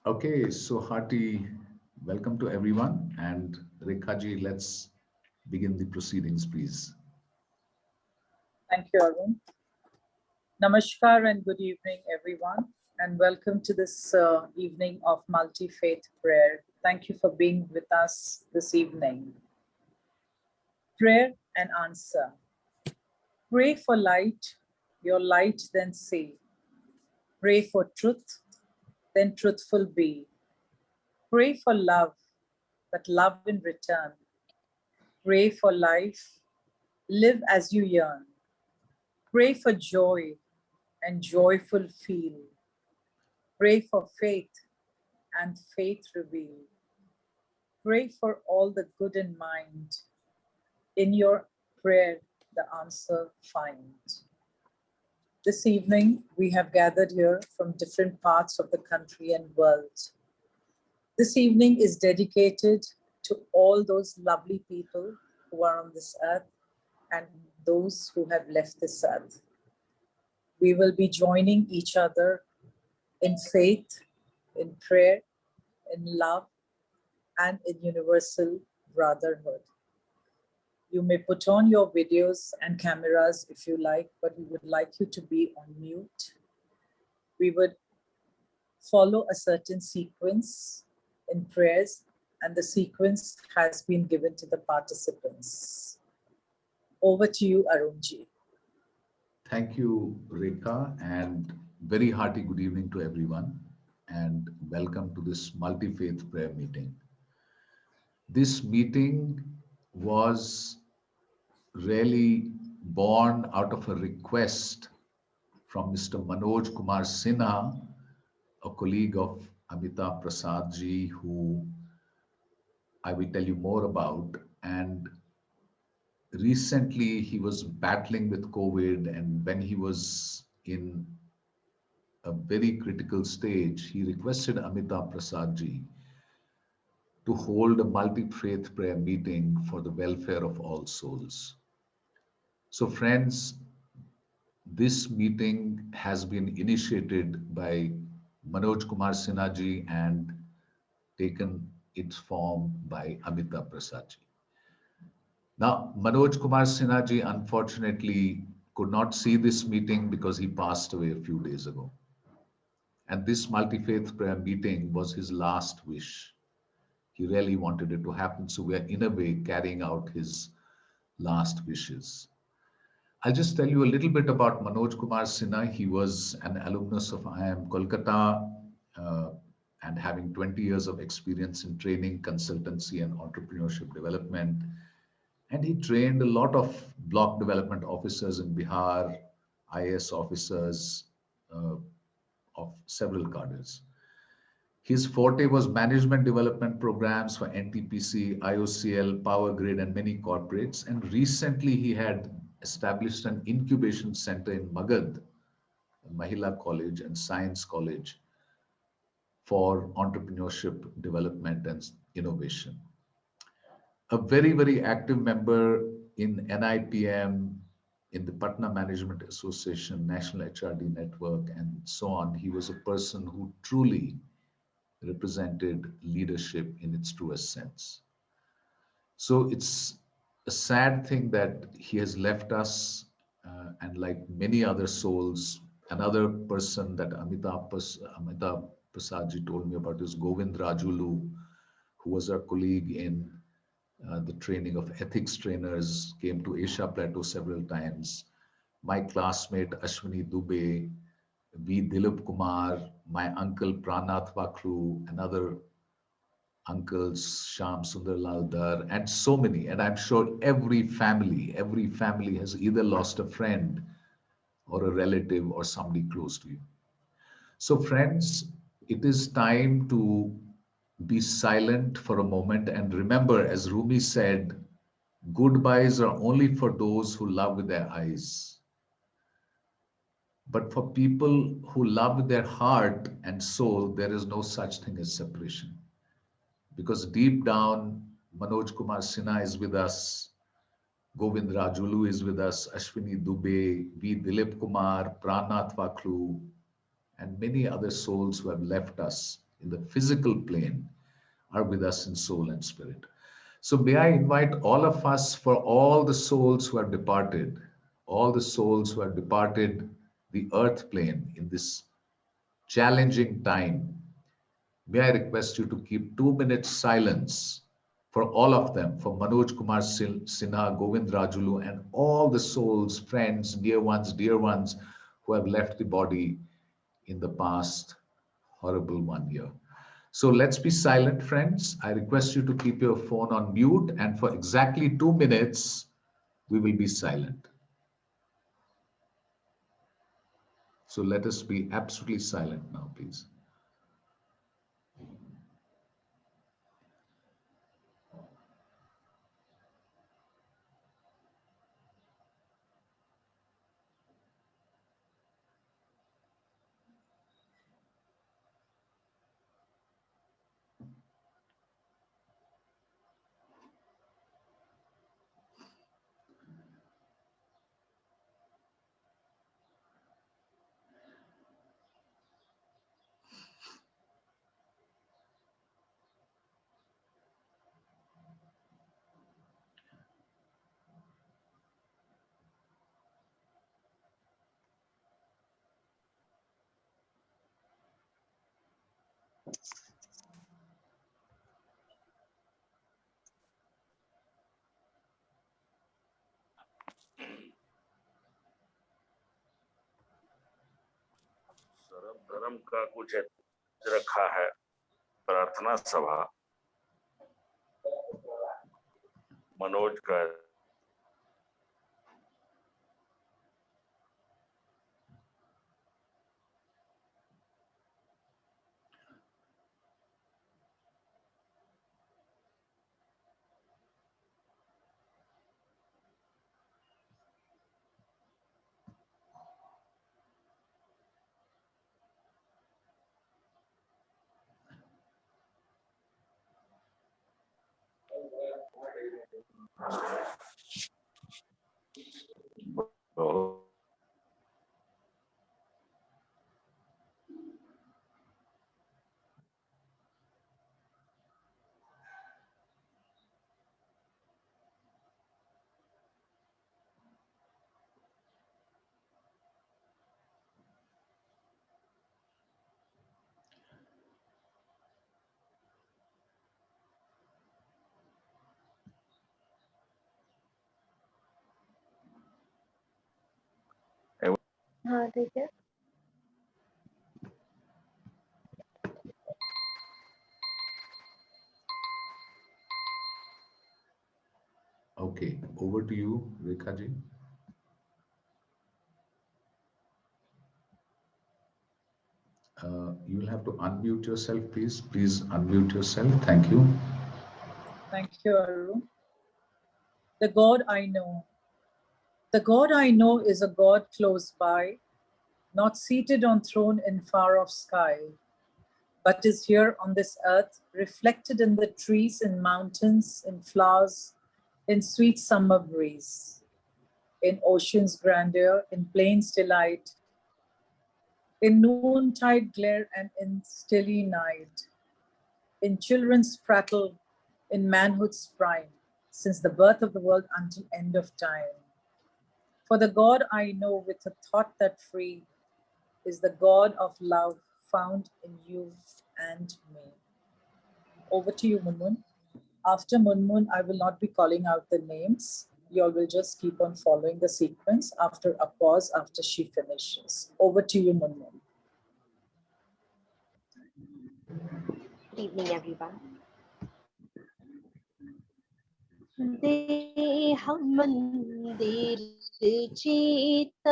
Okay, so hearty welcome to everyone. And Rekhaji, let's begin the proceedings, please. Thank you, Arun. Namaskar and good evening, everyone, and welcome to this evening of multi faith prayer. Thank you for being with us this evening. Prayer and answer. Pray for light, your light then see. Pray for truth, then truthful be. Pray for love, but love in return. Pray for life, live as you yearn. Pray for joy and joyful feel. Pray for faith and faith reveal. Pray for all the good in mind. In your prayer, the answer find. This evening, we have gathered here from different parts of the country and world. This evening is dedicated to all those lovely people who are on this earth and those who have left this earth. We will be joining each other in faith, in prayer, in love, and in universal brotherhood. You may put on your videos and cameras if you like, but we would like you to be on mute. We would follow a certain sequence in prayers, and the sequence has been given to the participants. Over to you, Arunji. Thank you, Rekha, and very hearty good evening to everyone, and welcome to this multi faith prayer meeting. This meeting was really born out of a request from Mr. Manoj Kumar Sinha, a colleague of Amitabh Prasad ji, who I will tell you more about. And recently, he was battling with COVID, and when he was in a very critical stage, he requested Amitabh Prasad ji to hold a multi faith prayer meeting for the welfare of all souls. So, friends, this meeting has been initiated by Manoj Kumar Sinha ji and taken its form by Amitabh Prasad ji. Now, Manoj Kumar Sinha ji unfortunately could not see this meeting because he passed away a few days ago. And this multi faith prayer meeting was his last wish. He really wanted it to happen. So we are, in a way, carrying out his last wishes. I'll just tell you a little bit about Manoj Kumar Sinha. He was an alumnus of IIM Kolkata uh, and having 20 years of experience in training, consultancy, and entrepreneurship development. And he trained a lot of block development officers in Bihar, IAS officers uh, of several cadres. His forte was management development programs for NTPC, IOCL, Power Grid, and many corporates. And recently, he had established an incubation center in Magad, Mahila College and Science College, for entrepreneurship development and innovation. A very, very active member in NIPM, in the Patna Management Association, National HRD Network, and so on. He was a person who truly represented leadership in its truest sense. So it's a sad thing that he has left us, and like many other souls, another person that Amitabh Prasadji told me about is Govind Rajulu, who was our colleague in the training of ethics trainers, came to Asia Plateau several times. My classmate Ashwini Dubey, V. Dilip Kumar, my uncle Pranath Vakru, another uncles Sham Sundar Lal Dar, and so many. And I'm sure every family has either lost a friend or a relative or somebody close to you. So, friends, it is time to be silent for a moment and remember, as Rumi said, goodbyes are only for those who love with their eyes. But for people who love with their heart and soul, there is no such thing as separation. Because deep down, Manoj Kumar Sinha is with us, Govind Rajulu is with us, Ashwini Dubey, V. Dilip Kumar, Pranath Vaklu, and many other souls who have left us in the physical plane are with us in soul and spirit. So may I invite all of us, for all the souls who have departed, all the souls who have departed the earth plane in this challenging time, may I request you to keep 2 minutes silence for all of them, for Manoj Kumar Sinha, Govind Rajulu, and all the souls, friends, dear ones who have left the body in the past horrible 1 year. So let's be silent, friends. I request you to keep your phone on mute, and for exactly 2 minutes, we will be silent. So let us be absolutely silent now, please. सर्व धर्म का कुछ रखा है प्रार्थना सभा मनोज का हाँ ठीक है। Okay, over to you, Rekha ji. You will have to unmute yourself, please. Please unmute yourself. Thank you. Thank you, Arun. The God I know. The God I know is a God close by, not seated on throne in far off sky, but is here on this earth, reflected in the trees and mountains, in flowers, in sweet summer breeze, in ocean's grandeur, in plains delight, in noontide glare and in stilly night, in children's prattle, in manhood's prime, since the birth of the world until end of time. For the God I know with a thought that free is the God of love found in you and me. Over to you, Munmun. After Munmun, I will not be calling out the names. You all will just keep on following the sequence after a pause after she finishes. Over to you, Munmun. Good evening, everyone. देह मंदिर चित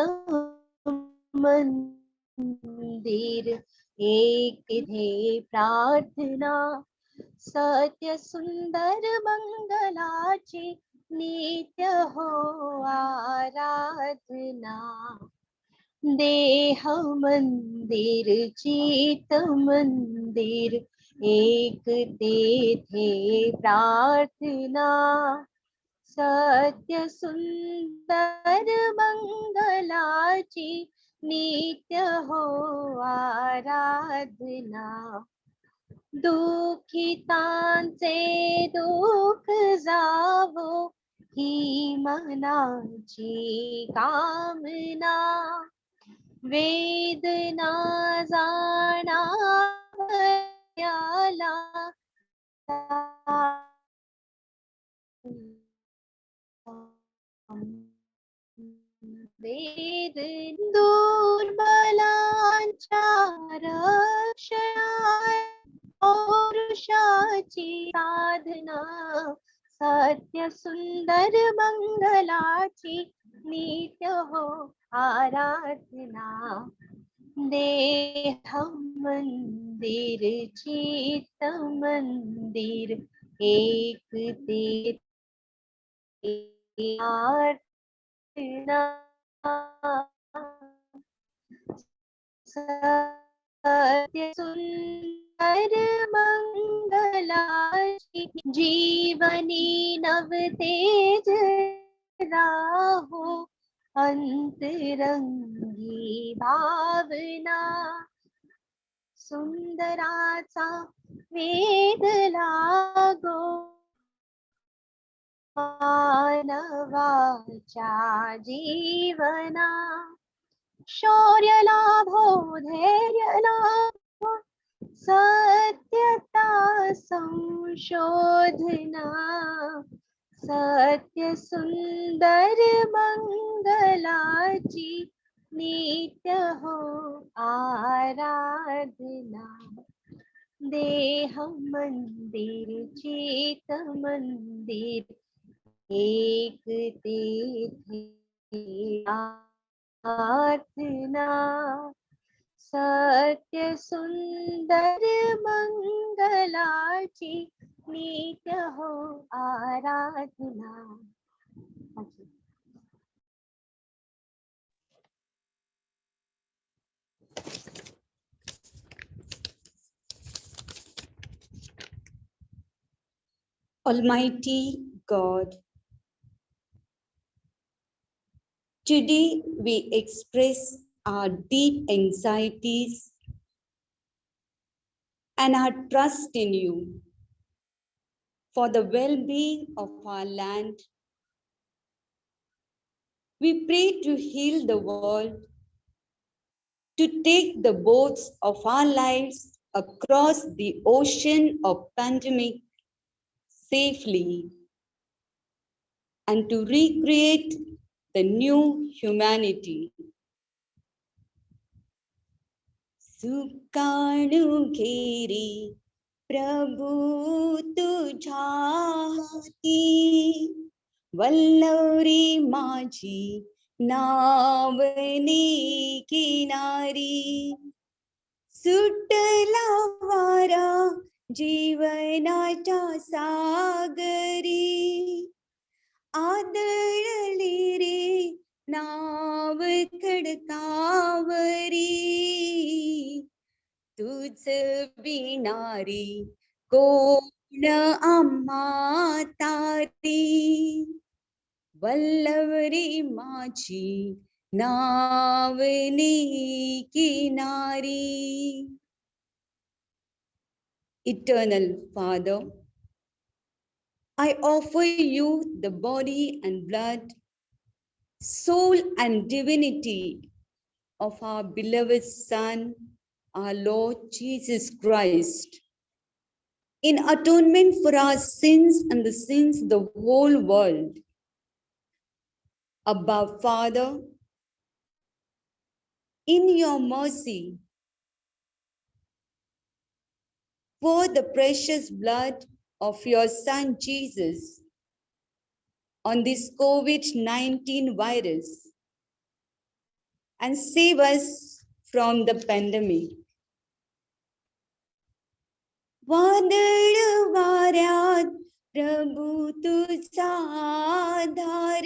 मंदिर एक थे प्रार्थना सत्य सुंदर मंगलाची नित्य हो आराधना देह मंदिर चित मंदिर एक थे प्रार्थना सत्य सुंदर मंगलाची नित्य हो आराधना दुःखितांचे दुःख जावो ही मनाची कामना वेदना जाणावयाला वेद दुर्बलांच्या रक्षणाय पौरुषाची साधना सत्य सुंदर मंगलाची नित्य हो आराधना देह मंदिर चित्त मंदिर एक ते आरतना सत्य सुंदर मंगलाची जीवनी नव तेज राहो अंतरंगी भावना सुंदराचा वेद लागो मानवाच्या जीवना शौर्य लाभो धैर्य लाभो सत्यता संशोधना सत्य सुंदर मंगलाची नित्य हो आराधना देह मंदिर चित मंदिर एक तेथे आराधना सत्य सुंदर मंगलाची नित्य हो आराधना. Almighty God, today we express our deep anxieties and our trust in you for the well-being of our land. We pray to heal the world, to take the boats of our lives across the ocean of pandemic safely and to recreate the new humanity. सुकाणू घेरी प्रभु तुझ्या हाती वल्लवरी माझी नावनी किनारी सुटला वारा जीवनाच्या सागरी आदळली रे नाव खडकावरी तुझ विणारी कोण आम्हा तारी वल्लवरी माझी नावनी किनारी. Eternal Father, I offer you the body and blood, soul and divinity of our beloved Son, our Lord Jesus Christ, in atonement for our sins and the sins of the whole world. Abba, Father, in your mercy, pour the precious blood of your Son Jesus on this COVID-19 virus and save us from the pandemic. वादळ वाऱ्यात प्रभु तुझा आधार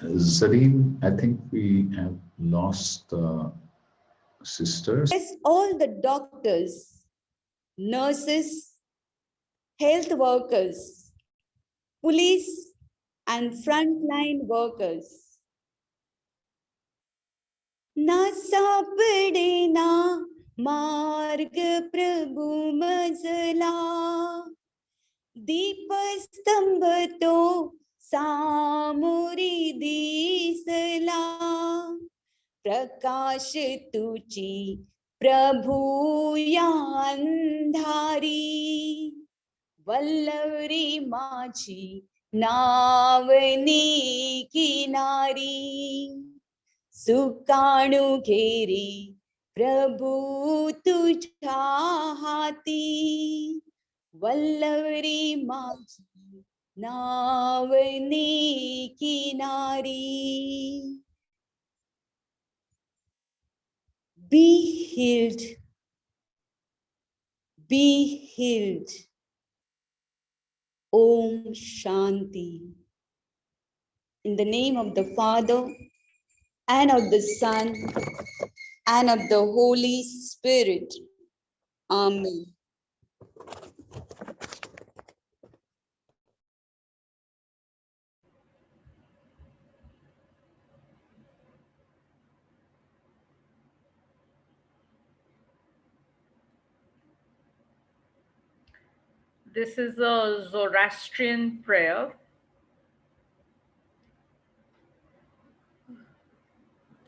Zareen, I think we have lost the sisters. Yes, all the doctors, nurses, health workers, police, and frontline workers. ना सापडे ना मार्ग प्रभु मजला दीपस्तंभ तो सामोरी दिसला प्रकाश तुझी प्रभु या अंधारी वल्लवरी माझी नावनी किनारी सुकाणू घेरी प्रभु तुझ्या हाती वल्लवरी माझी नावनी किनारी. Be healed. Be healed. Om Shanti. In the name of the Father, and of the Son, and of the Holy Spirit. Amen. This is a Zoroastrian prayer.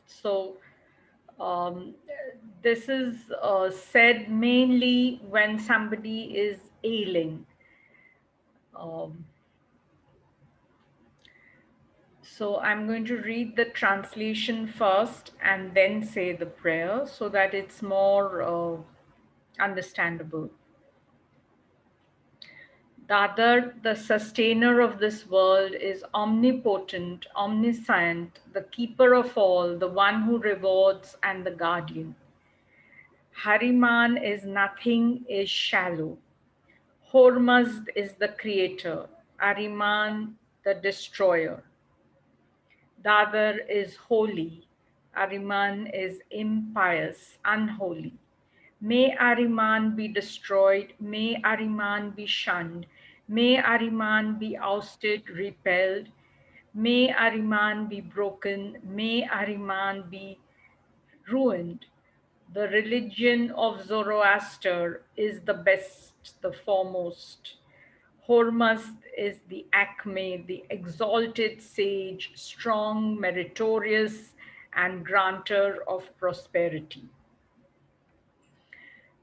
So this is said mainly when somebody is ailing. So I'm going to read the translation first and then say the prayer so that it's more understandable. Dadar, the sustainer of this world, is omnipotent, omniscient, the keeper of all, the one who rewards and the guardian. Hariman is nothing, is shallow. Hormuzd is the creator. Ariman, the destroyer. Dadar is holy. Ariman is impious, unholy. May Ariman be destroyed. May Ariman be shunned. May Ariman be ousted, repelled. May Ariman be broken. May Ariman be ruined. The religion of Zoroaster is the best, the foremost. Hormuzd is the acme, the exalted sage, strong, meritorious, and granter of prosperity.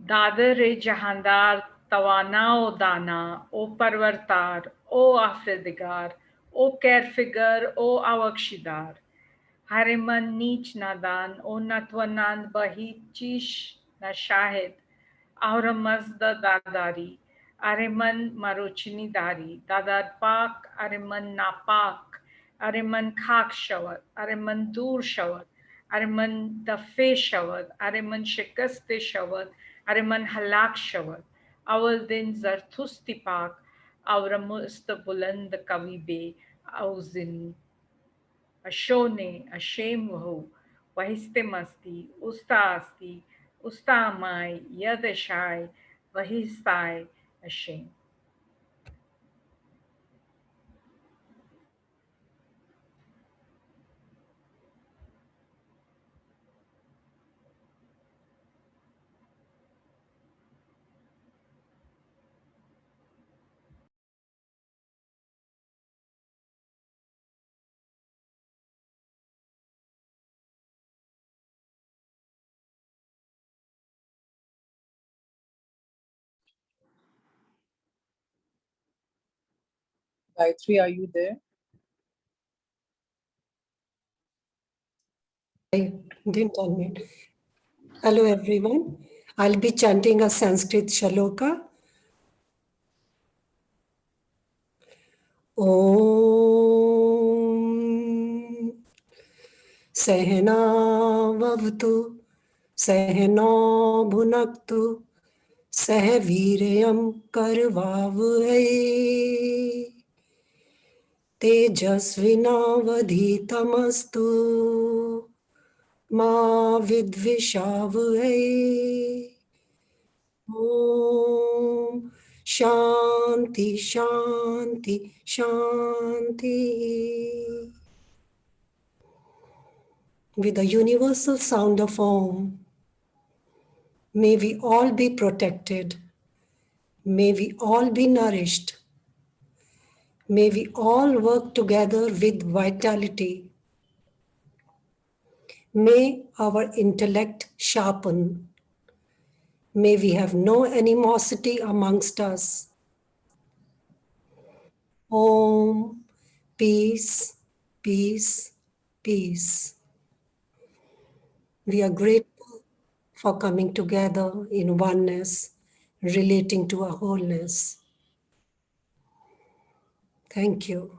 Dadar-e Jahandar, Tawana o Dana, O Parvartar, O Afridigar, O Carefigar, O Awakshidar, Hariman Neech Nadan, O Natwanand Bahichish na Shahid, Auramazda Dadari, Ariman Marochini Dari, Dadar Pak, Ariman Napak, Ariman Khak Shawat, Ariman Dur Shawat, Ariman Dafe Shawat, Ariman Shikaste Shawat, Ariman Halak Shawat, Awal Din Zarthusti Pak, Auramust Buland Kavibe, Auzin. Ashone, Ashem Vahu, Vahiste Masti, Usta Asti, Usta Amai, Yadashai, Vahistai, Ashem. Gayatri, are you there? I didn't unmute. Hello, everyone. I'll be chanting a Sanskrit shaloka. Om Sehna Vavtu Sehna Bhunaktu Seh Viryam Karvavai तेजस्विनावधीतमस्तु मा विद्विषावहै ॐ शान्ति शान्ति शान्ति. With the universal sound of Om, may we all be protected. May we all be nourished. May we all work together with vitality. May our intellect sharpen. May we have no animosity amongst us. Om, peace, peace, peace. We are grateful for coming together in oneness, relating to our wholeness. Thank you.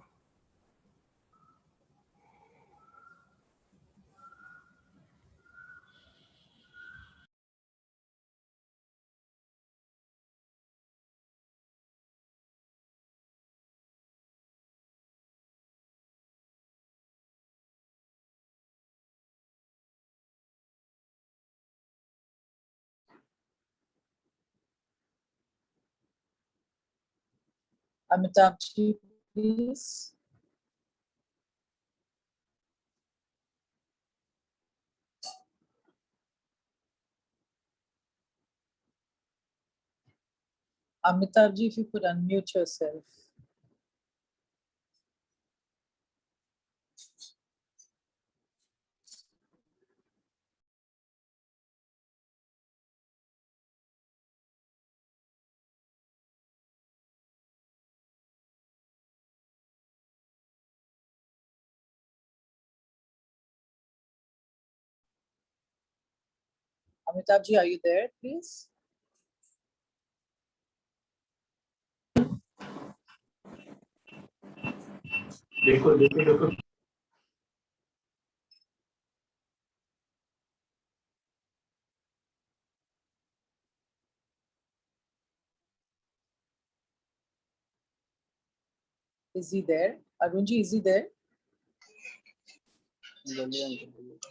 Amitabh ji, please. Amitabh ji, if you could unmute yourself. Amitabh ji, are you there, please? देखो देखो देखो Is he there? Arunji, is he there?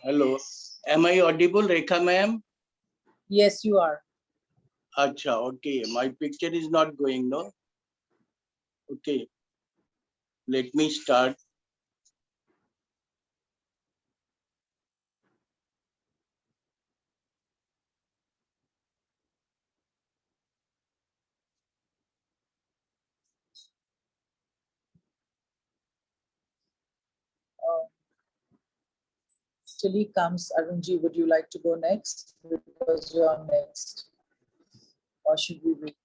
Hello, am I audible, Rekha ma'am? Yes, you are. Acha, okay, my picture is not going, no? Okay, let me start. Till he comes, Arunji, would you like to go next? Because you're next. Or should we wait?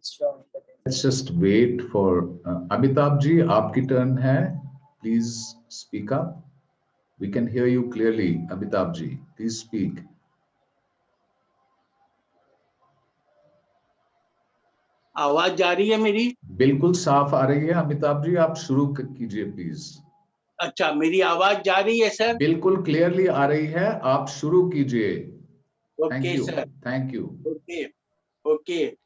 Sure. Let's just wait for Amitabh ji. आपकी turn है. Please speak up. We can hear you clearly, Amitabh ji. Please speak. आवाज जा रही है मेरी? बिल्कुल साफ आ रही है अमिताभ जी. आप शुरू कीजिए प्लीज. अच्छा, मेरी आवाज जा रही है सर? बिल्कुल क्लियरली आ रही है. आप शुरू कीजिए. Okay, sir. Thank you. Okay, okay.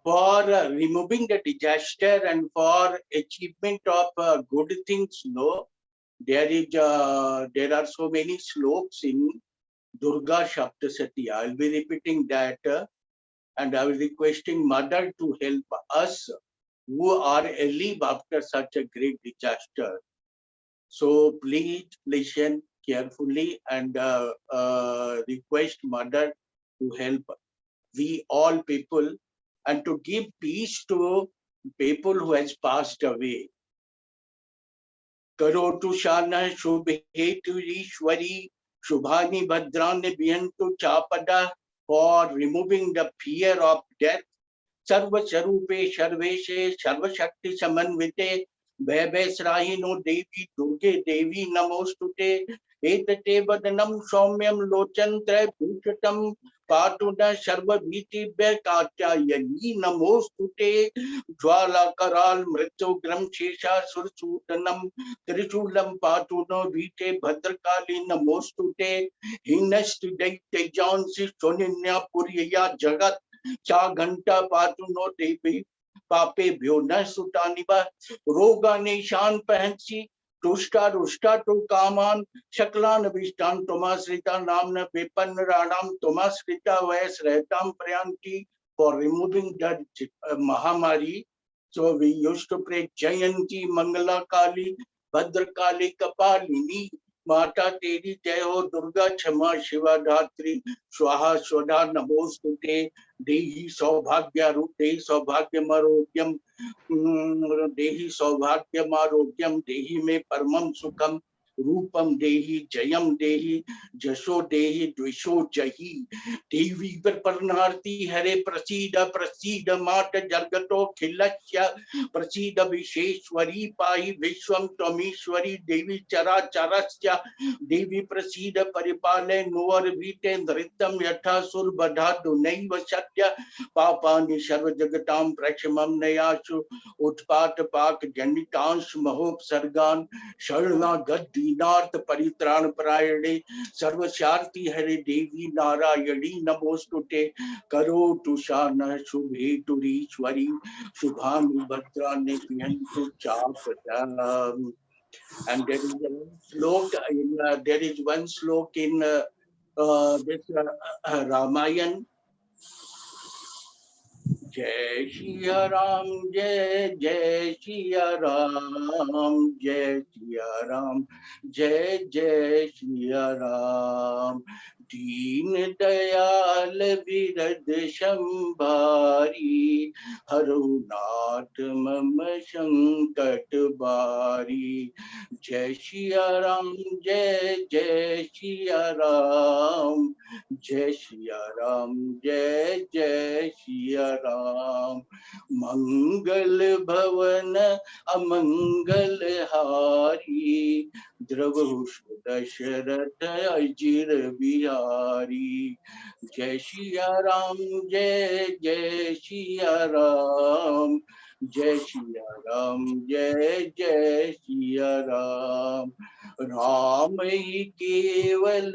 For removing the disaster and for achievement of good things, no, there are so many slokas in Durga Shaptasati. I will be repeating that, and I will requesting Mother to help us who are alive after such a great disaster. So please listen carefully and request Mother to help we all people and to give peace to people who has passed away. Karotu Shana Shubhetu Ishwari Shubhani Bhadrani Bhyantu Chapada, for removing the fear of death. Sarva Sarupe Sarveshe Sarva Shakti Samanvite Vaivesrahino Devi Durge Devi Namostute Etate Vadanam Somyam Lochantra Bhushatam Patuna Sarva Viti Bekatyayani Namostute Jwala Karal Mrityu Gram Shesha Sursutanam Trichulam Patuno Vite Bhadrakali Namostute Hinast Dejansi Soninya Puriya Jagat Cha Ghanta Patuno Devi पापेभ्यो न सुतानिवा रोगाने शान पहंसी तुष्टा रुष्टा तो कामान शकलान विष्टान तोमाश्रिता नाम न विपन्न राणाम तोमाश्रिता वैस रहताम प्रयांति for removing that Mahamari. So we used to pray Jayanti, Mangala Kali, Bhadra Kali, Kapalini, Mata Teri Jai Ho, Durga Chama Shiva Dhatri, Swaha Swada Namostute, Dehi Saubhagya Rup, Dehi Saubhagya Marogyam, Dehi Saubhagya Marogyam, Dehi Me Paramam Sukham, रूपम देहि जयम देहि जशो देहि द्विषो जहि देवी परनार्ति हरे प्रसीद प्रसीद मात जगतो खिलस्य प्रसीद विशेश्वरी पाहि विश्वम त्वमीश्वरी देवी चराचरस्य देवी प्रसीद परिपालय नुवर वीते नृत्यम यथा सुर बधातु नैव सत्य पापानि सर्व जगतां प्रक्षमं नयासु उत्पात पाक जनितांश महोपसर्गान शरणागत दीनार्थ परित्राण परायणे सर्वशार्ति हरे देवी नारायणी नमोस्तुते करोतु शानः शुभे तुरीश्वरी शुभानुभद्राणि प्रियन्तु चापदाम्. And there is one slok in this Ramayan. Jai Shriya Ram, Jai Jai Shriya Ram, Jai Shriya Ram, Jai Jai Shriya Ram. Deen Dayal Virad Shambhari, Harunath Mama Shankat Bari. Jai Shriya Ram, Jai Jai Shriya Ram, Jai Shriya Ram, Jai Jai Shriya Ram. Mangal Bhavan Amangal Hari, Dravhush Dasharath Ajir Bihari. Jai Shriya Ram, Jai Jai Shriya Ram, Jai Shriya Ram, Jai Jai Shriya Ram. Ram ही केवल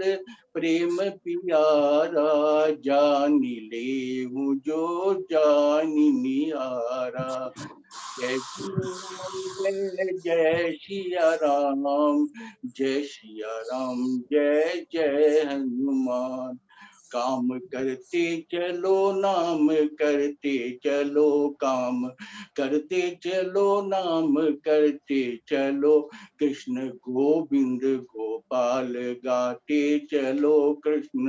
प्रेम प्यारा, जान ले जो जान निहारा. जय जय सिया राम, जय सिया राम, जय जय हनुमान. काम करते चलो नाम करते चलो, काम करते चलो नाम करते चलो. कृष्ण गोविंद गोपाल गाते चलो, कृष्ण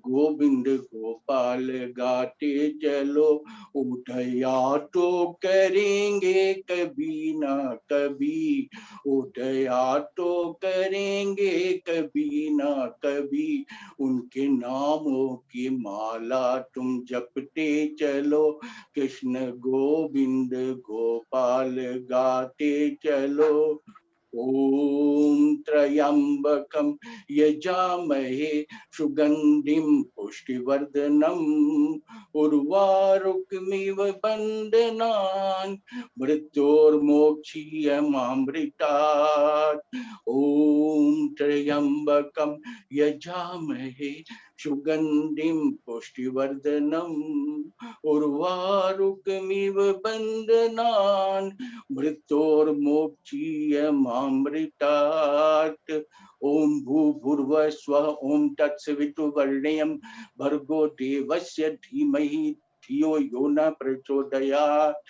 गोविंद गोपाल गाते चलो. उठया तो करेंगे कभी ना कभी, उठया तो करेंगे कभी ना कभी. उनके नामों की माला तुम जपते चलो, कृष्ण गोविंद गोपाल गाते चलो. ओम त्र्यंबकम यजामहे सुगंधिम पुष्टिवर्धनम, उर्वारुकमिव बंधनान् मृत्योर्मोक्षीयमामृतात्. ओम त्र्यंबकम यजामहे सुगंधिम पुष्टिवर्धनम, उर्वारुकमिव बंधनान् मृत्योर्मोक्षीयमामृतात्. ओम भूर्भुवः स्वः ओम तत्सवितुर्वरेण्यं भर्गो देवस्य धीमहि धियो यो न प्रचोदयात्.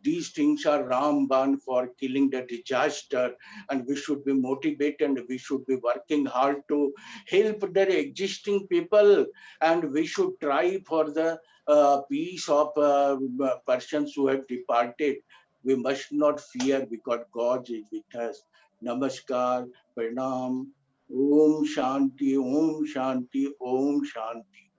These things are Ramban for killing the disaster, and we should be motivated and we should be working hard to help the existing people, and we should try for the peace of persons who have departed. We must not fear because God is with us. Namaskar, Pranam, Om Shanti, Om Shanti, Om Shanti.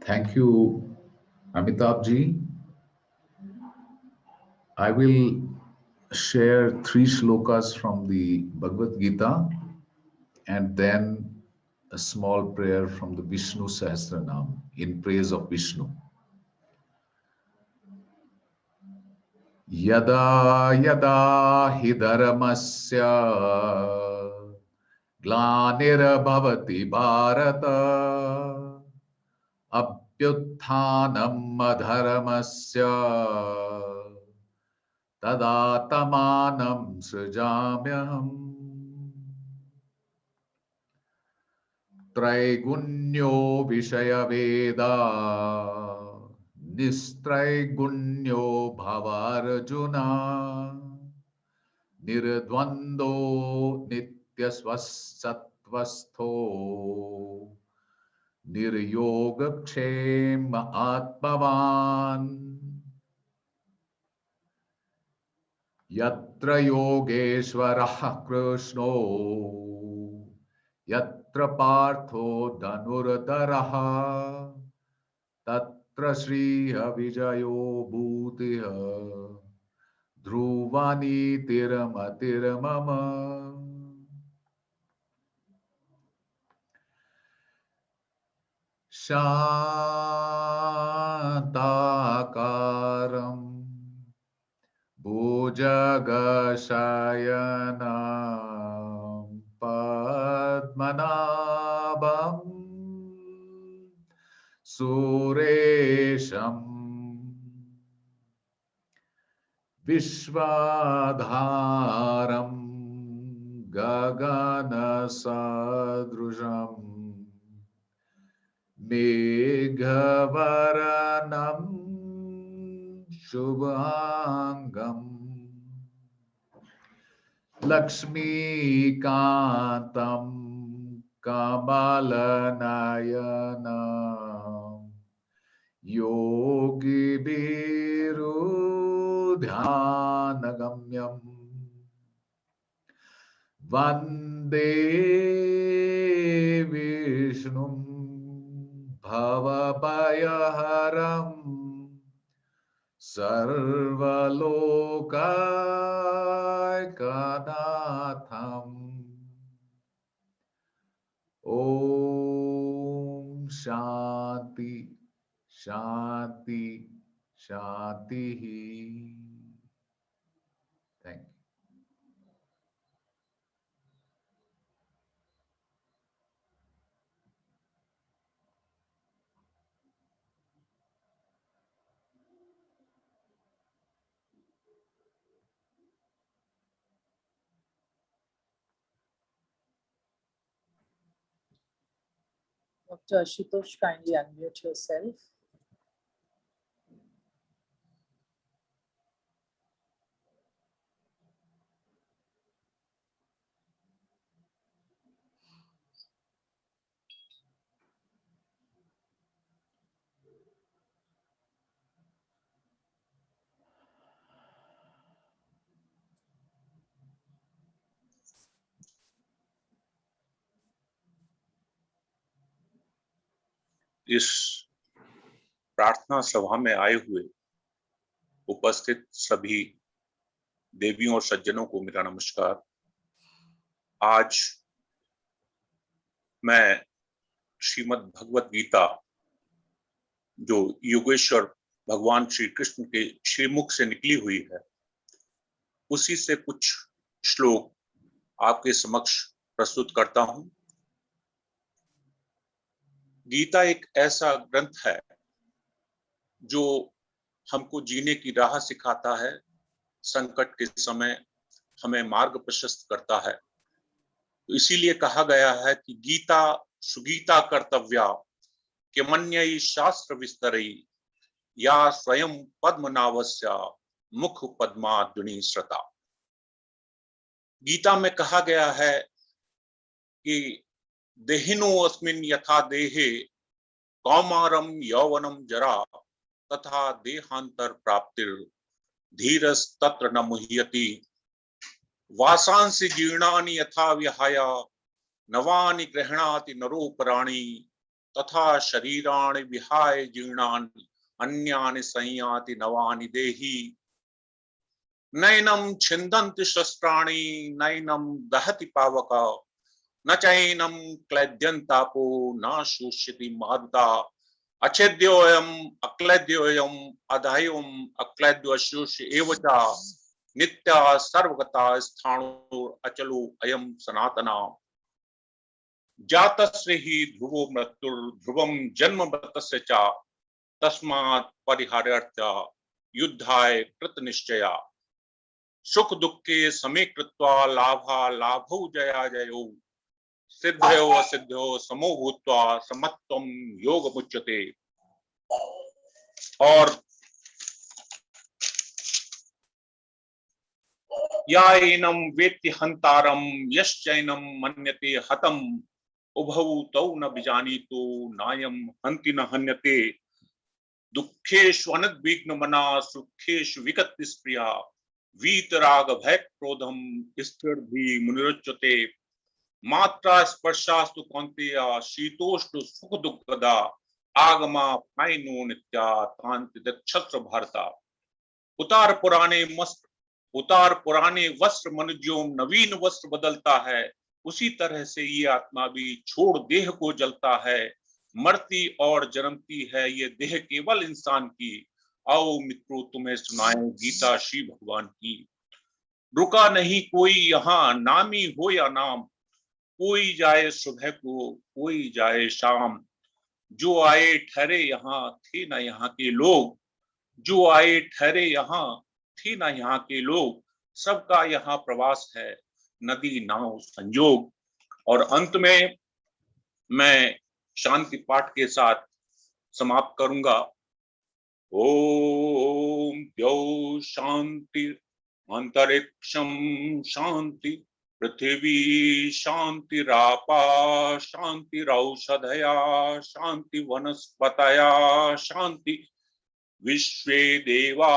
Thank you, Amitabh ji. I will share 3 shlokas from the Bhagavad Gita and then a small prayer from the Vishnu Sahasranam in praise of Vishnu. Yada yada hi dharmasya ग्लानिर्भवति Bharat अभ्युत्थानम् अधर्मस्य तदात्मानं सृजाम्यहम्। त्रैगुण्यो विषयवेदा निस्त्रैगुण्यो भवार्जुन निर्द्वन्द्वो नित्यस्वसत्वस्थो निर्योगक्षेम आत्मवान्। यत्र योगेश्वरः कृष्णो यत्र पार्थो धनुर्धरः तत्र श्रीर्विजयो भूतिः ध्रुवनीतिर्मतिर्मम। शान्ताकारं भुजगशयनं पद्मनाभं सुरेशं विश्वाधारं गगनसदृशं मेघवर्णं शुभांगम् लक्ष्मीकान्तं कमलनयनं योगिभिर्ध्यानगम्यं वन्दे विष्णुं भवभयहरम् सर्वलोकैकनाथम्। ॐ शान्ति शान्ति शान्तिः। Thank you. Dr. Ashutosh, kindly unmute yourself. इस प्रार्थना सभा में आए हुए उपस्थित सभी देवियों और सज्जनों को मेरा नमस्कार। आज मैं श्रीमद् भगवत गीता जो योगेश्वर भगवान श्री कृष्ण के श्रीमुख से निकली हुई है, उसी से कुछ श्लोक आपके समक्ष प्रस्तुत करता हूं। गीता एक ऐसा ग्रंथ है जो हमको जीने की राह सिखाता है, संकट के समय हमें मार्ग प्रशस्त करता है। तो इसीलिए कहा गया है कि गीता सुगीता कर्तव्या किमन्यैः शास्त्र विस्तरैः या स्वयं पद्मनाभस्य मुख पद्माद्युनि श्रता। गीता में कहा गया है कि देहिनो अस्मिन् यथा देहे कौमारम यौवनम जरा तथा देहांतर प्राप्तिर धीरस्तत्र न मुह्यति। वासांसि जीर्णानि यथा विहाय नवानि गृह्णाति नरोपराणि तथा शरीराणि विहाय जीर्णानि अन्यानि संयाति नवानि देहि। नैनं छिन्दन्ति शस्त्राणि नैनं दहति पावका न चैनं क्लेद्यन्तापो न शोष्यति मारुता। अच्छेद्योऽयम् अक्लेद्योऽयम् अधायोऽयम् अक्लेद्योऽशोष्य एव च नित्या सर्वगता स्थाणो अचलो अयं सनातना। जातस्य हि ध्रुवो मृत्युर्ध्रुवम जन्म मृतस्य च तस्मात् परिहार्यार्थ युद्धाय कृत निश्चया सुख दुखे समे कृत्वा लाभा लाभौ जया जयो सिद्धयो असिद्धयो समो भूत्वा समत्वम योग मुच्यते। और याइनम वेत्ति हंतारम यश्चैनम मन्यते हतम उभौ तौ न विजानीतो नायम हंति न हन्यते दुखेषु अनुद्विग्न मना सुखेषु विगत स्प्रिया वीतराग भय क्रोधम स्थिर भी मुनिरुच्यते मात्रा स्पर्शास्तु कौन्तेय शीतोष्ण सुख दुःखदा आगमा पाइनो नित्या तांति दक्षत्र भारता। उतार पुराने वस्त्र मनुष्यों नवीन वस्त्र बदलता है, उसी तरह से ये आत्मा भी छोड़ देह को जलता है, मरती और जन्मती है ये देह केवल इंसान की। आओ मित्रों तुम्हें सुनाए गीता श्री भगवान की। रुका नहीं कोई यहाँ नामी हो या नाम, कोई जाए सुबह को कोई जाए शाम, जो आए ठहरे यहाँ थे ना यहाँ के लोग, जो आए ठहरे यहाँ थे ना यहाँ के लोग, सबका यहाँ प्रवास है नदी नाव संयोग। और अंत में मैं शांति पाठ के साथ समाप्त करूंगा। ओम द्यौ शांति अंतरिक्षम शांति पृथ्वी शांतिरापा शांतिरौषधया शांति वनस्पतया शांति विश्वे देवा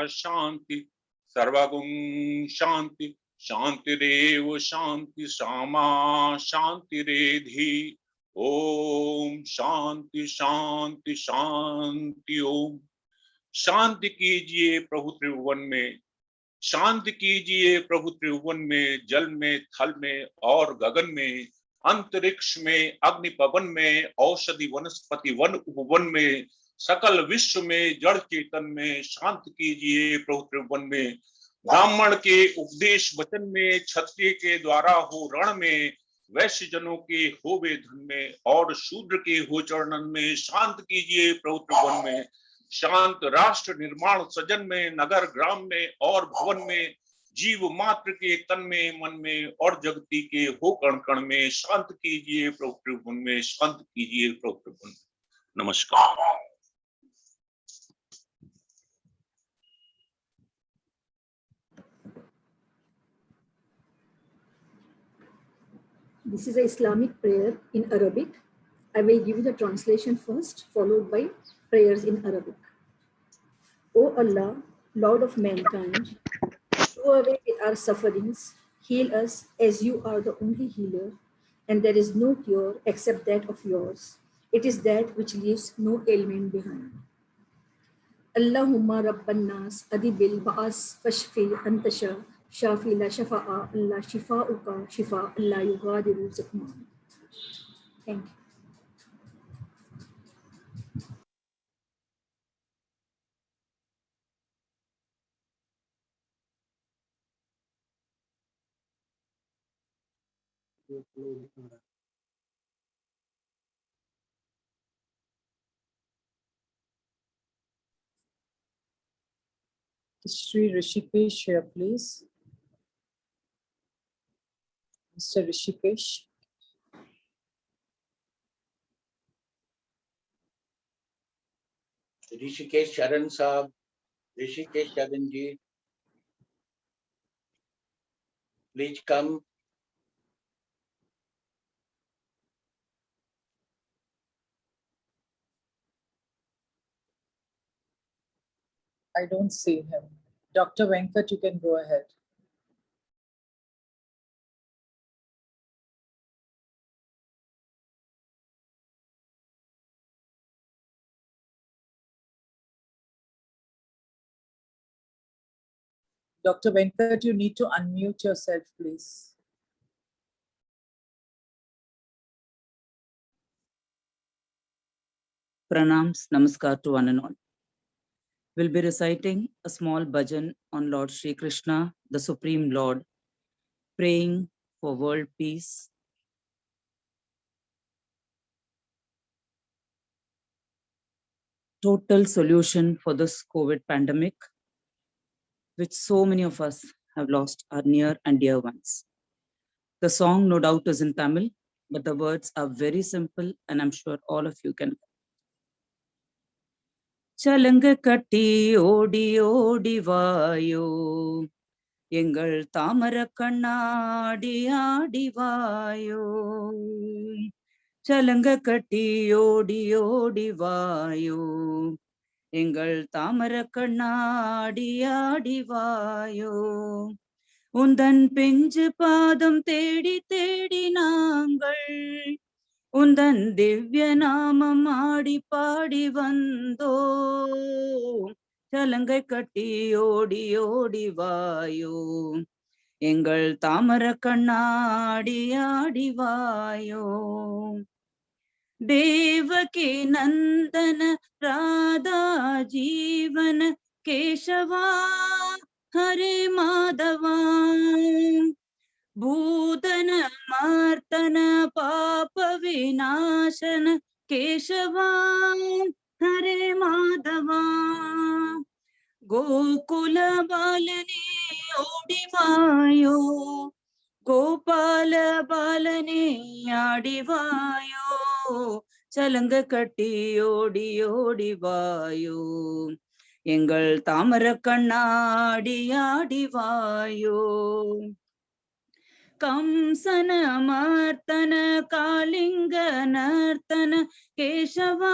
शांति सर्वगुण शांति शांतिरेव शांति सामा शांतिरेधि। ओम शांति शांति शांति। ओम शांति कीजिए प्रभु त्रिभुवन में, शांति कीजिए प्रभु त्रिभुवन में, जल में थल में और गगन में, अंतरिक्ष में अग्नि पवन में, औषधि वनस्पति वन उपवन में, सकल विश्व में जड़ चेतन में शांति कीजिए प्रभु त्रिभुवन में। ब्राह्मण के उपदेश वचन में, क्षत्रिय के द्वारा हो रण में, वैश्य जनों के हो वेधन में और शूद्र के हो चरणन में शांत कीजिए प्रभु त्रिभुवन में। शांत राष्ट्र निर्माण सजन में, नगर ग्राम में और भवन में, जीव मात्र के तन में मन में और जगती के हो कण कण में शांत कीजिए प्रभु त्रिभुवन में, शांत कीजिए प्रभु त्रिभुवन में। नमस्कार। This is an Islamic prayer in Arabic. I will give you the translation first, followed by prayers in Arabic. O Allah, Lord of mankind, do away with our sufferings, heal us as you are the only healer, and there is no cure except that of yours. It is that which leaves no ailment behind. Allahumma Rabban Nas, Adibil Ba'as, Fashfi, Antasha, Shafi la Shafa'a, Allah Shifa'uka, Shifa, Allah Yughadiru Zakman. Thank you. Shri Rishikesh here, please. Mr. Rishikesh. Rishikesh शरण Sahab, Rishikesh Sharan ji, please come. I don't see him. Dr. Venkat, you can go ahead. Dr. Venkat, you need to unmute yourself, please. Pranams, namaskar to one and all. We'll be reciting a small bhajan on Lord Shri Krishna, the Supreme Lord, praying for world peace. Total solution for this COVID pandemic, which so many of us have lost our near and dear ones. The song, no doubt, is in Tamil, but the words are very simple, and I'm sure all of you can. Chalanga katti odi odi vayo, எங்கள் தாமர கண்ணாடி ஆடி வாயோ, சலங்க கட்டி ஓடி ஓடி வாயோ, எங்கள் தாமர கண்ணாடி ஆடி வாயோ, உந்தன் பெஞ்சு பாதம் தேடி தேடி நாங்கள் உந்தன் திவ்ய நாமம் ஆடி பாடி வந்தோம், சலங்கை கட்டி ஓடி ஓடி வாயோ, எங்கள் தாமர கண்ணாடி ஆடி வாயோ. தேவகி நந்தன ராதா ஜீவன கேசவா ஹரே மாதவா, பூதன மார்த்தன பாப விநாசன கேசவா ஹரே மாதவா, கோகுல பாலனே ஓடிவாயோ, கோபால பாலனே ஆடிவாயோ, சலங்க கட்டி ஓடி ஓடி வாயோ, எங்கள் தாமர கண்ணாடி ஆடிவாயோ. कंसन मर्तन कालिंग नर्तन केशवा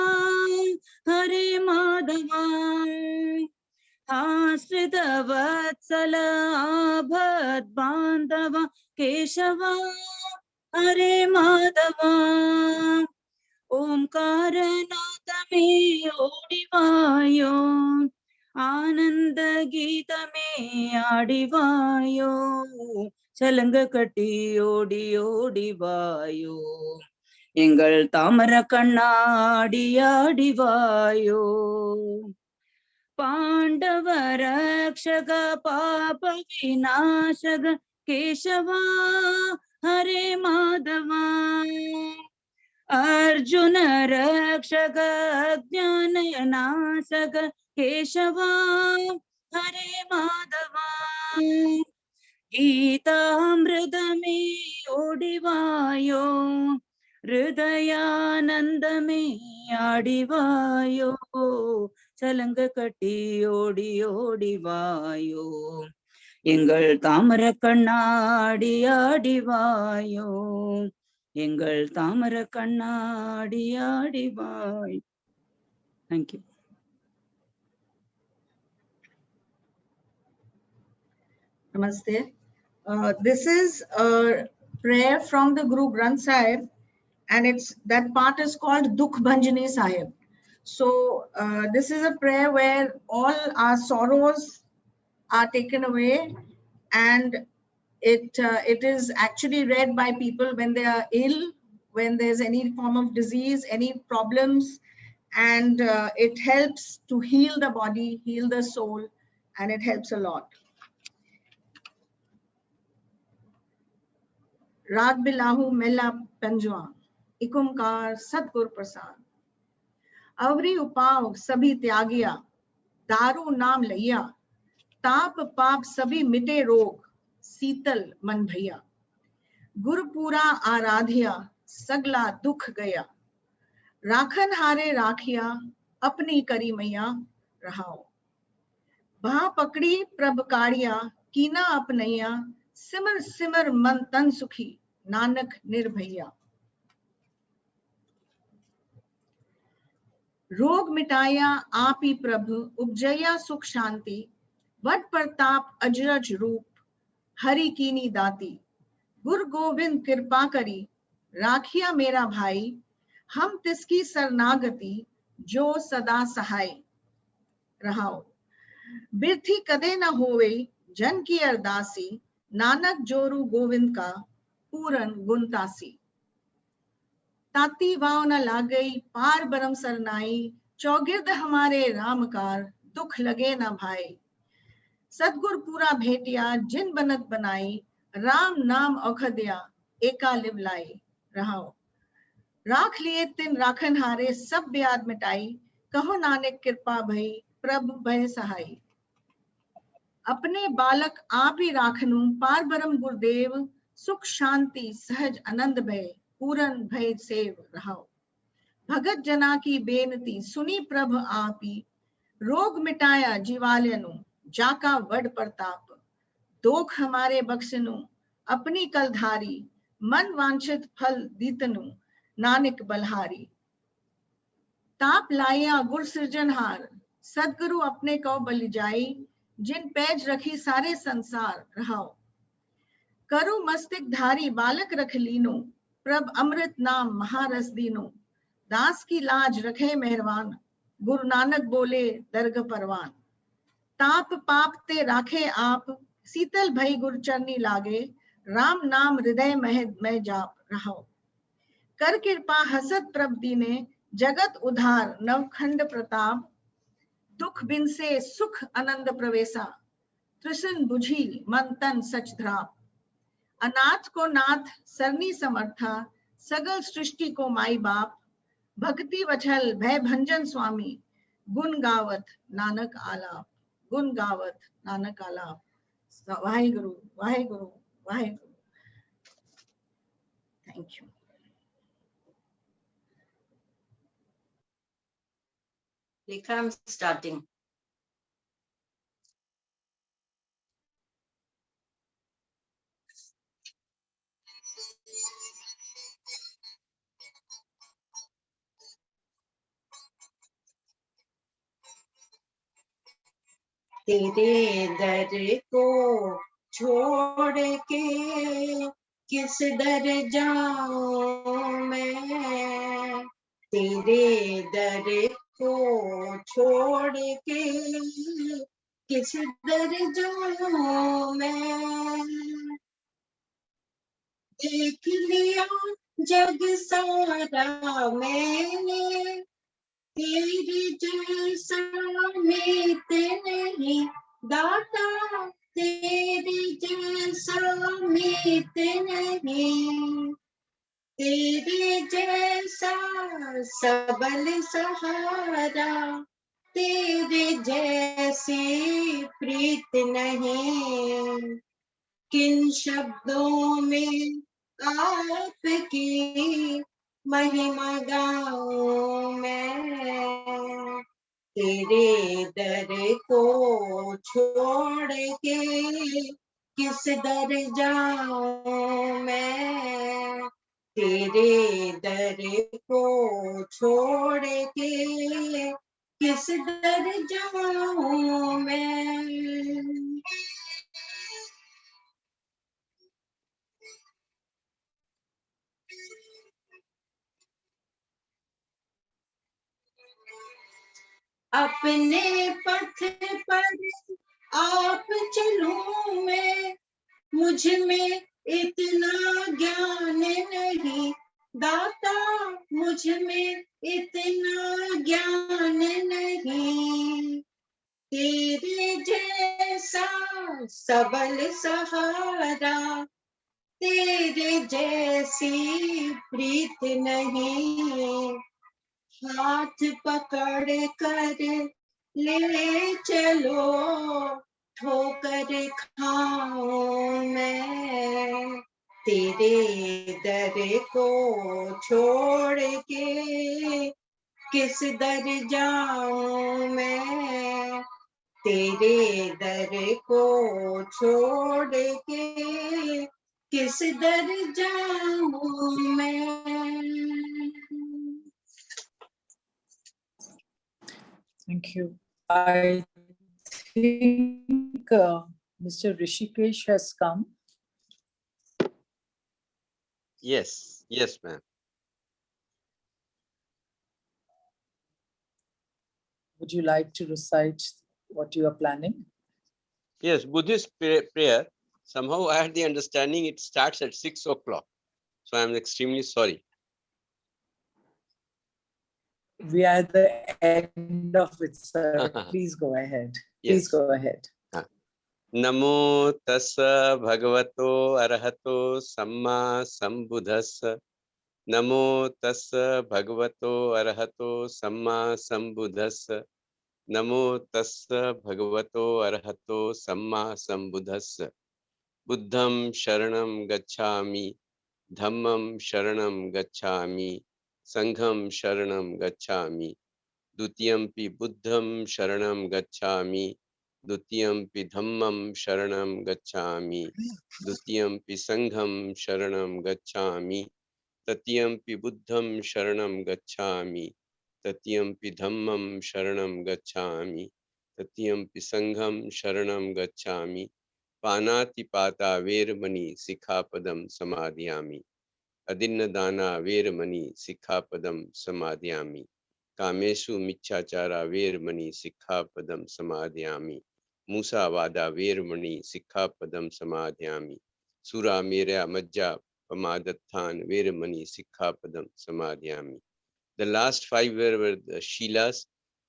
हरे माधवा, आश्रित वत्सल आभद बांधव केशवा हरे माधवा, ओंकार नाद में ओडिवायो, आनंद गीत में आडिवायो, சலங்க கட்டி ஓடி ஓடி வாயோ, எங்கள் தாமர கண்ணாடி ஆடி வாயோ. பாண்டவ ரக்ஷக பாப விநாசக கேசவா ஹரே மாதவா, अर्जुन रक्षक अज्ञान नाशक केशवा हरे माधवा, गीतामृत में ओडिवायो, हृदयानंद में आडिवायो, சலங்க கட்டி ஓடி ஓடிவாயோ, எங்கள் தாமர கண்ணாடி ஆடிவாயோ, எங்கள் தாமர கண்ணாடி ஆடிவாய். Thank you. Namaste. This is a prayer from the Guru Granth Sahib, and that part is called Dukh Bhanjani Sahib. So this is a prayer where all our sorrows are taken away, and it is actually read by people when they are ill, when there's any form of disease, any problems, and it helps to heal the body, heal the soul, and it helps a lot. रात बिलाहू मेला पंजवा, एक ओंकार सतगुर प्रसाद, अवरी उपाव सभी त्यागिया, दारू नाम लैया, ताप पाप सभी मिटे रोग, शीतल मन भैया, गुरपुरा आराध्या सगला दुख गया, राखन हारे राखिया अपनी करी मैया रहाओ, भा पकड़ी प्रभ काड़िया कीना अपनैया, सिमर सिमर मन तन सुखी नानक निर्भैया, रोग मिटाया आप ही प्रभु उपजया सुख शांति, वट प्रताप अजरज रूप हरि कीनी दाती, गुरु गोविंद कृपा करी राखिया मेरा भाई, हम तिसकी शरणागति जो सदा सहाय रहाओ, बिरथी कदे न होवे जन की अरदासी, नानक जोरू गोविंद का पूरन गुणतासी, ताती वाव न लागई पार बरम सरनाई, चौगिर्द हमारे रामकार दुख लगे न भाई, सतगुर पूरा भेटिया जिन बनत बनाई, राम नाम औखदिया एका लिव लाई रहाओ। राख लिए तिन राखन हारे सब ब्याद मिटाई, कहो नानक कृपा भई प्रभु भय सहाई। अपने बालक आप ही राखनु पार ब्रह्म गुरुदेव, सुख शांति सहज आनंद भय पूरन भय सेव रहाओ। भगत जना की बेनती सुनी प्रभ आपी, रोग मिटाया जीवालयनु जाका वड प्रताप। दोख हमारे बख्शनु अपनी कलधारी, मन वांछित फल दीतनु नानक बलहारी। ताप लाया गुर सृजनहार, सदगुरु अपने को बलि जाई, जिन पैज रखी सारे संसार रहाओ। करु मस्तिक धारी बालक रख लीनो, प्रभ अमृत नाम महारस दीनो। दास की लाज रखे मेहरबान, गुरु नानक बोले दरग परवान। ताप पाप ते राखे आप, शीतल भई गुर चरनी लागे, राम नाम हृदय में जाप रहो। कर कृपा हसत प्रभ दीने, जगत उधार नवखंड प्रताप। दुख बिन से सुख आनंद प्रवेशा, तृष्ण बुझी मन तन सच ध्राप। अनाथ को नाथ सरनी समर्था, सगल सृष्टि को माई बाप। भक्ति वछल भय भंजन स्वामी, गुण गावत नानक आलाप। गुण गावत नानक आलाप। Waheguru Waheguru Waheguru. Thank you. Rekha, I'm starting. तेरे दर को छोड़ के किस दर जाऊं मैं, तेरे दर को छोड़ के किस दर जाऊं मैं। देख लिया जग सारा मैंने, तेरे जैसा मीत नहीं दाता, तेरे जैसा मीत नहीं। तेरे जैसा सबल सहारा, तेरे जैसी प्रीत नहीं। किन शब्दों में आपकी महिमा गाऊं मैं। तेरे दर को छोड़ के किस दर जाऊं मैं, तेरे दर को छोड़ के किस दर जाऊं मैं। अपने पथ पर आप चलूं मैं, मुझ में इतना ज्ञान नहीं दाता, मुझ में इतना ज्ञान नहीं। तेरे जैसा सबल सहारा, तेरे जैसी प्रीत नहीं। हाथ पकड़ कर ले चलो, ठोकर खाऊं मैं। तेरे दर को छोड़ के किस दर जाऊं मैं, तेरे दर को छोड़ के किस दर जाऊं मैं। Thank you. I think Mr. Rishikesh has come. Yes, yes, ma'am. Would you like to recite what you are planning? Yes, Buddhist prayer. Somehow I had the understanding it starts at 6 o'clock. So I'm extremely sorry. We are at the end of it, sir. Please go ahead. Please Yes. go ahead. नमो तस्स भगवतो अरहतो सम्मा संबुद्धस्स। नमो तस्स भगवतो अरहतो सम्मा संबुद्धस्स। नमो तस्स भगवतो अरहतो सम्मा संबुद्धस्स। बुद्धं शरणं गच्छामि, धम्मं शरणं गच्छामि, संघं शरणं गच्छामि, द्वितीयंपि बुद्धं शरणं गच्छामि, द्वितीयंपि धम्मं शरणं गच्छामि, द्वितीयंपि संघं शरणं गच्छामि, तृतीयंपि बुद्धं शरणं गच्छामि, तृतीयंपि धम्मं शरणं गच्छामि, तृतीयंपि संघं शरणं गच्छामि। पानातिपाता वेरमणि सिक्खापदं समादयामि। अदिन्नदाना वेरमणि सिक्खापदं समादयामि। कामेषु मिच्छाचारा वेरमणि सिक्खापदं समादयामि। मूसावादा वेरमणि सिक्खापदं समादयामि। सुरा मेरा मज्जा पमादत्थान वेरमणि सिक्खापदं समादयामि. The last 5 were the Shilas,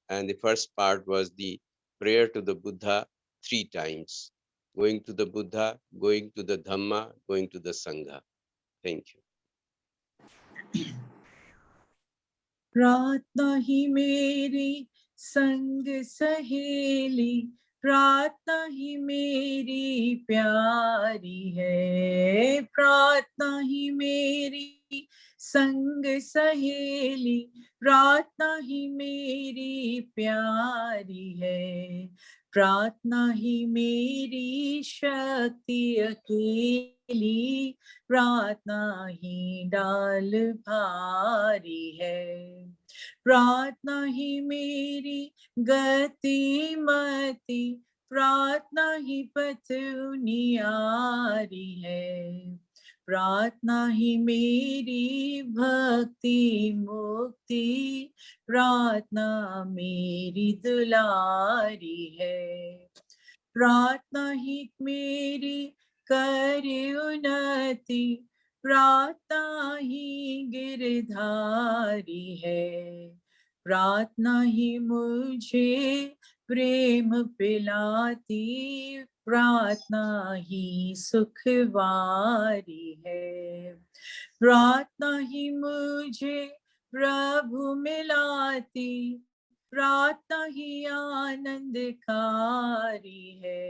and the first part was the prayer to the Buddha 3 times. Going to the Buddha, going to the Dhamma, going to the Sangha. Thank you. प्रार्थना ही मेरी संग सहेली, प्रार्थना ही मेरी प्यारी है। प्रार्थना ही मेरी संग सहेली, प्रार्थना ही मेरी प्यारी है। प्रार्थना ही मेरी शक्ति अकेली, प्रार्थना ही डाल भारी है। प्रार्थना ही मेरी गति मति, प्रार्थना ही पथ उनियारी है। प्रार्थना ही मेरी भक्ति मुक्ति, प्रार्थना मेरी दुलारी है। प्रार्थना ही मेरी करे उन्नति, प्रार्थना ही गिरधारी है। प्रार्थना ही मुझे प्रेम पिलाती, प्रार्थना ही सुखवारी है। प्रार्थना ही मुझे प्रभु मिलाती, प्रार्थना ही आनंदकारी है।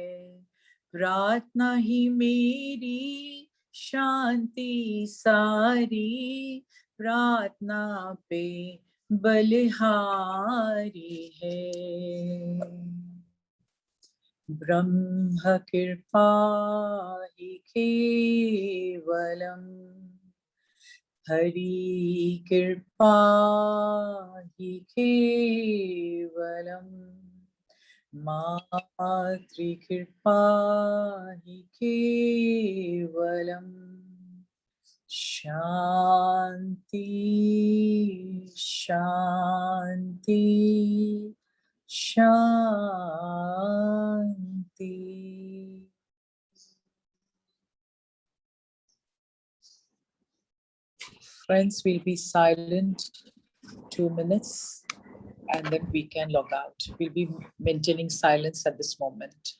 प्रार्थना ही मेरी शांति सारी, प्रार्थना पे बलिहारी है। ब्रह्म कृपा ही केवलम, हरि कृपा ही केवलम, मातृकृपा हि केवलम। शांति शांति शांति। Friends, we'll be silent 2 minutes and then we can log out. We'll be maintaining silence at this moment.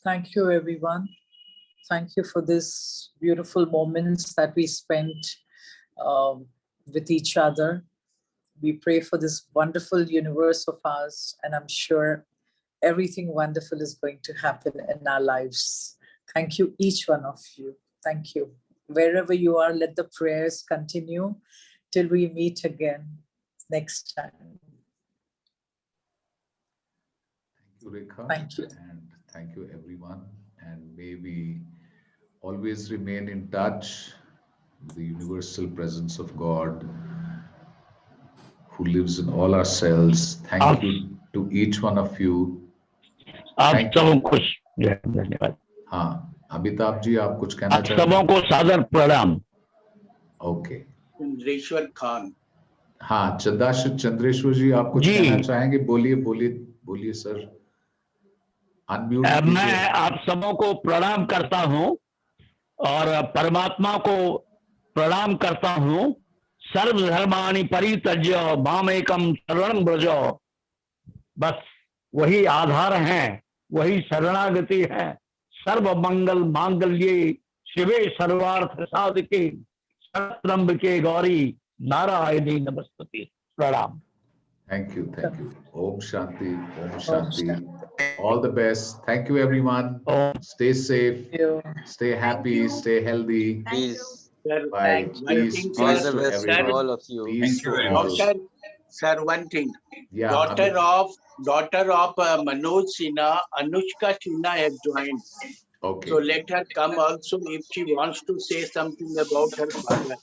Thank you, everyone. Thank you for this beautiful moments that we spent with each other. We pray for this wonderful universe of ours, and I'm sure everything wonderful is going to happen in our lives. Thank you, each one of you. Thank you. Wherever you are, let the prayers continue till we meet again next time. Thank you, Rekha. Thank you. And thank you, everyone. And may we always remain in touch with the universal presence of God who lives in all our cells. Thank you to each one of you. आप Thank you. सबों को धन्यवाद। हाँ, अमिताभ जी, आप कुछ कहना आप चाहते सबों हैं? को सादर प्रणाम। ओके। चंद्रेश्वर खान। हाँ, चंद्रेश्वर जी, आप कुछ जी। कहना चाहेंगे? बोलिए बोलिए बोलिए सर। अनम्यूट मैं कीजिए। आप सबों को प्रणाम करता हूं और परमात्मा को प्रणाम करता हूं। सर्वधर्माणि परित्यज्य मामेकं शरणं व्रज। बस वही आधार है, वही शरणागति है। सर्व मंगल मांगल्ये शिवे सर्वार्थ साधके शरत्रंबके गौरी नारायणी नमस्तुते। प्रणाम। Thank you. Thank you. Om Shanti. Om Shanti. All the best. Thank you, everyone. Stay safe. Stay happy. Stay healthy. Peace. Sir, Bye. Peace. All Peace the to best to everyone. all of you. Peace to all. Sir, one thing. Yeah. Daughter of Manoj Sinha, Anushka Sinha has joined. Okay. So let her come also if she wants to say something about her father.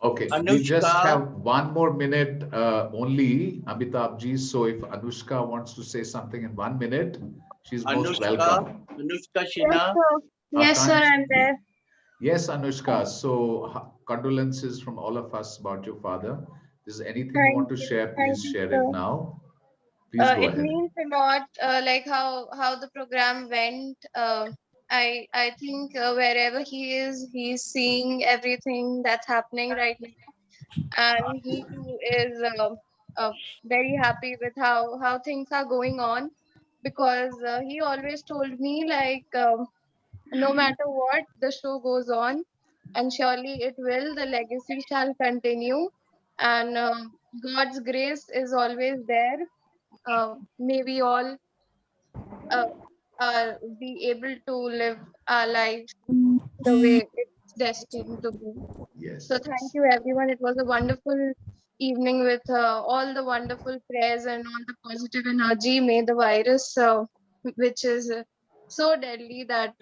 Okay. We Anushka, just have 1 more minute only, Amitabh ji. So if Anushka wants to say something in 1 minute, she's most welcome. Anushka Sinha. Yes, sir, I'm there. Yes, Anushka. So condolences from all of us about your father. Is there anything you want to share? Please share it now. Please go It ahead. means a lot, like how the program went. I think wherever he is, he's seeing everything that's happening right now, and he too is very happy with how things are going on, because he always told me like no matter what, the show goes on, and surely it will. The legacy shall continue, and God's grace is always there. May we all be able to live our lives the way it's destined to be. Yes. So thank you, everyone. It was a wonderful evening with all the wonderful prayers and all the positive energy. May the virus, which is so deadly that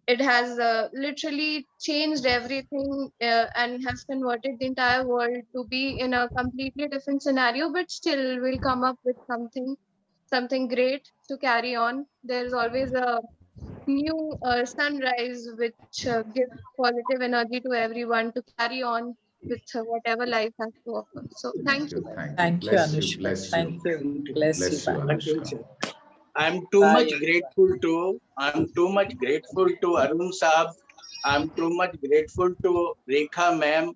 it has literally changed everything and has converted the entire world to be in a completely different scenario, but still we'll come up with something great to carry on. There's always a new sunrise which gives positive energy to everyone to carry on with whatever life has to offer. So thank you. Thank you, Bless you. Anushka. Bless you. Thank you. Bless you. Bless you, Bye. Anushka. I'm too Bye. much grateful to Arun Saab. I'm too much grateful to Rekha ma'am.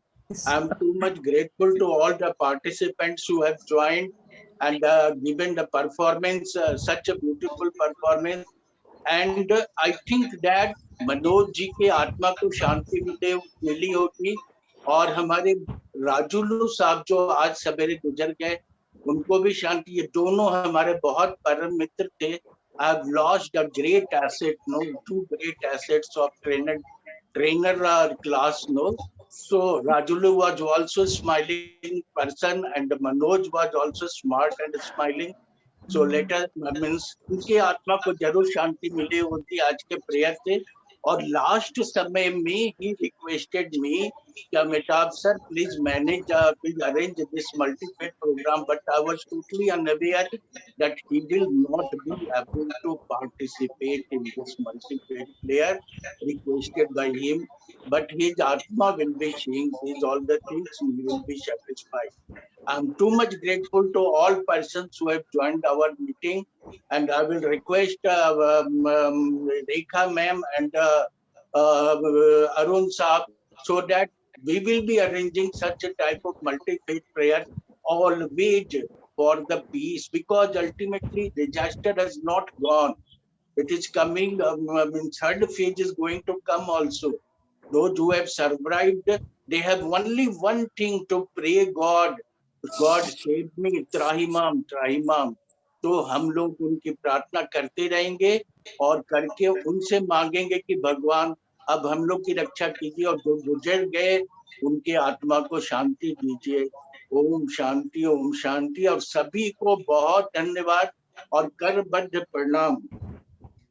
I'm too much grateful to all the participants who have joined and given the performance, such a beautiful performance. And I think that Manoj ji के आत्मा को शांति मिली होगी, और हमारे राजुलू साहब जो आज सवेरे गुजर गए उनको भी शांति। ये दोनों हमारे बहुत परम मित्र थे। I have lost a great asset, no, 2 great assets of trainer class, no. So Rajulu was also smiling person and Manoj was also smart and smiling. So let us means उनके आत्मा को जरूर शांति मिले होती आज के प्रेयर से. और लास्ट समय में he requested me कि Amitabh sir please manage, please arrange this multi-faith program, but I was totally unaware that he will not be able to participate in this multi-faith prayer requested by him, but his Atma will be seeing these all the things, he will be satisfied. I'm too much grateful to all persons who have joined our meeting, and I will request Rekha ma'am and Arun Saab, so that we will be arranging such a type of multi-faith prayer always for the peace, because ultimately disaster has not gone. It is coming, third phase is going to come also. Those who have survived, they have only one thing to pray God. God save me, त्राहिमाम त्राहिमाम. तो हम लोग उनकी प्रार्थना करते रहेंगे और करके उनसे मांगेंगे कि भगवान अब हम लोग की रक्षा कीजिए और जो गुजर गए उनके आत्मा को शांति दीजिए. ओम शांति और सभी को बहुत धन्यवाद और करबद्ध प्रणाम.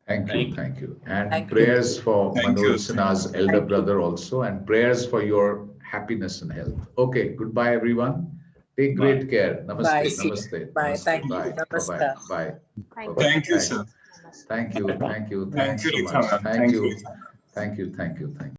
Thank you. And prayers for Manoj Sinha's elder brother also, and prayers for your happiness and health. Okay, goodbye everyone. Take great care. Namaste. Bye. Namaste. Bye. Namaste. Thank you. Bye. Namaskar. Bye. Thank you, sir. Thank you. Thanks so Thank you, much. Rekha ma'am. Thank you. Thank you.